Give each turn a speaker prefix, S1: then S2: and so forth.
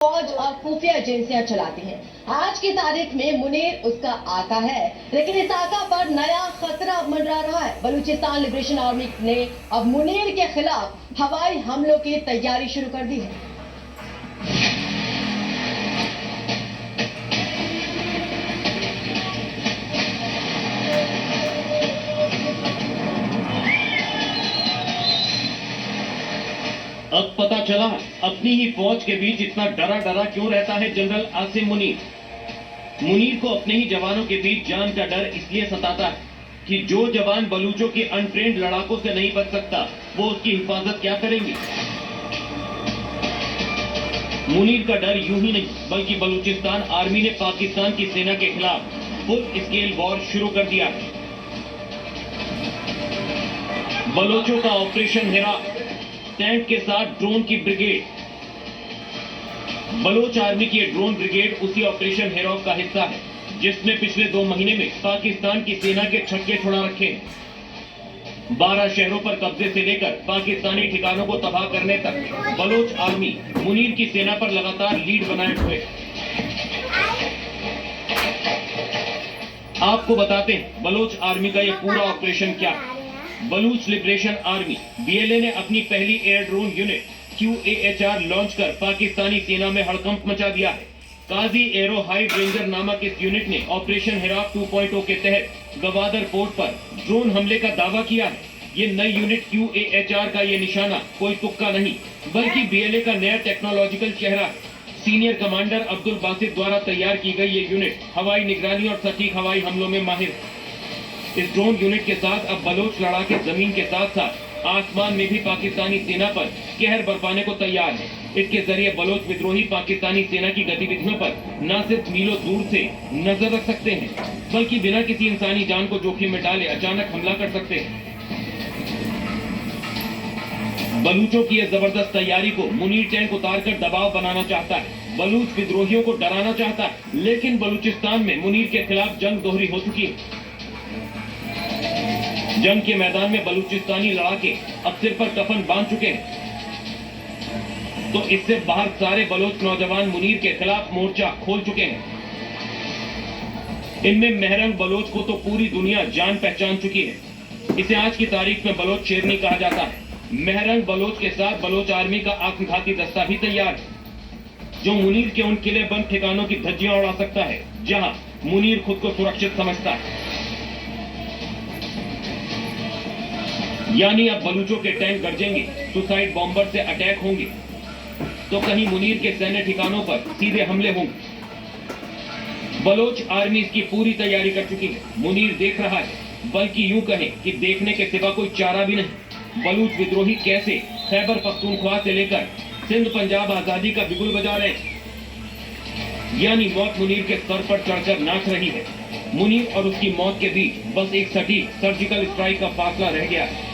S1: फौज और खुफिया एजेंसियां चलाती हैं। आज की तारीख में मुनीर उसका आका है, लेकिन इस आका पर नया खतरा मंडरा रहा है। बलूचिस्तान लिबरेशन आर्मी ने अब मुनीर के खिलाफ हवाई हमलों की तैयारी शुरू कर दी है।
S2: अब पता चला अपनी ही फौज के बीच इतना डरा डरा क्यों रहता है जनरल आसिम मुनीर। मुनीर को अपने ही जवानों के बीच जान का डर इसलिए सताता है कि जो जवान बलूचों के अनट्रेंड लड़ाकों से नहीं बच सकता वो उसकी हिफाजत क्या करेंगे। मुनीर का डर यूं ही नहीं बल्कि बलूचिस्तान आर्मी ने पाकिस्तान की सेना के खिलाफ फुल स्केल वॉर शुरू कर दिया है। बलोचों का ऑपरेशन हेरा, टैंक के साथ ड्रोन की ब्रिगेड। बलोच आर्मी की ड्रोन ब्रिगेड उसी ऑपरेशन हेरॉक का हिस्सा है जिसने पिछले 2 महीने में पाकिस्तान की सेना के छक्के छुड़ा रखे हैं। 12 शहरों पर कब्जे से लेकर पाकिस्तानी ठिकानों को तबाह करने तक बलोच आर्मी मुनीर की सेना पर लगातार लीड बनाए हुए। आपको बताते हैं बलोच आर्मी का यह पूरा ऑपरेशन क्या है। बलूच लिबरेशन आर्मी बीएलए ने अपनी पहली air drone unit QAHR launch कर पाकिस्तानी सेना में हड़कंप मचा दिया है। काजी एरो हाइड रेंजर नामक इस यूनिट ने ऑपरेशन हिराक 2.0 के तहत गवादर पोर्ट पर ड्रोन हमले का दावा किया है। ये नई यूनिट QAHR का ये निशाना कोई तुक्का नहीं बल्कि बीएलए का नया टेक्नोलॉजिकल चेहरा है। सीनियर कमांडर अब्दुल बासित द्वारा तैयार की गई ये यूनिट हवाई निगरानी और सटीक हवाई हमलों में माहिर है। इस ड्रोन यूनिट के साथ अब बलोच लड़ाके जमीन के साथ साथ आसमान में भी पाकिस्तानी सेना पर कहर बरपाने को तैयार है। इसके जरिए बलोच विद्रोही पाकिस्तानी सेना की गतिविधियों पर न सिर्फ मीलों दूर से नजर रख सकते हैं बल्कि बिना किसी इंसानी जान को जोखिम में डाले अचानक हमला कर सकते हैं। बलूचों की यह जबरदस्त तैयारी को मुनीर टैंक उतारकर दबाव बनाना चाहता है। बलूच विद्रोहियों को डराना चाहता है, लेकिन बलूचिस्तान में मुनीर के खिलाफ जंग दोहरी हो चुकी है। जंग के मैदान में बलूचिस्तानी लड़ाके अब सिर पर कफन बांध चुके हैं, तो इससे बाहर सारे बलोच नौजवान मुनीर के खिलाफ मोर्चा खोल चुके हैं। इनमें महरंग बलोच को तो पूरी दुनिया जान पहचान चुकी है। इसे आज की तारीख में बलोच शेरनी कहा जाता है। महरंग बलोच के साथ बलोच आर्मी का आत्मघाती दस्ता भी तैयार है जो मुनीर के उन किले बंद ठिकानों की धज्जियां उड़ा सकता है जहां मुनीर खुद को सुरक्षित समझता है। यानी अब बलूचों के टैंक गरजेंगे, सुसाइड बॉम्बर से अटैक होंगे, तो कहीं मुनीर के सैन्य ठिकानों पर सीधे हमले होंगे। बलोच आर्मी इसकी पूरी तैयारी कर चुकी है। मुनीर देख रहा है, बल्कि यूं कहें कि देखने के सिवा कोई चारा भी नहीं। बलूच विद्रोही कैसे खैबर पख्तूनख्वा से लेकर सिंध पंजाब आजादी का बिगुल बजा रहे हैं। यानी मौत मुनीर के सर पर चढ़कर नाच रही है। मुनीर और उसकी मौत के बीच बस एक सटीक सर्जिकल स्ट्राइक का फासला रह गया है।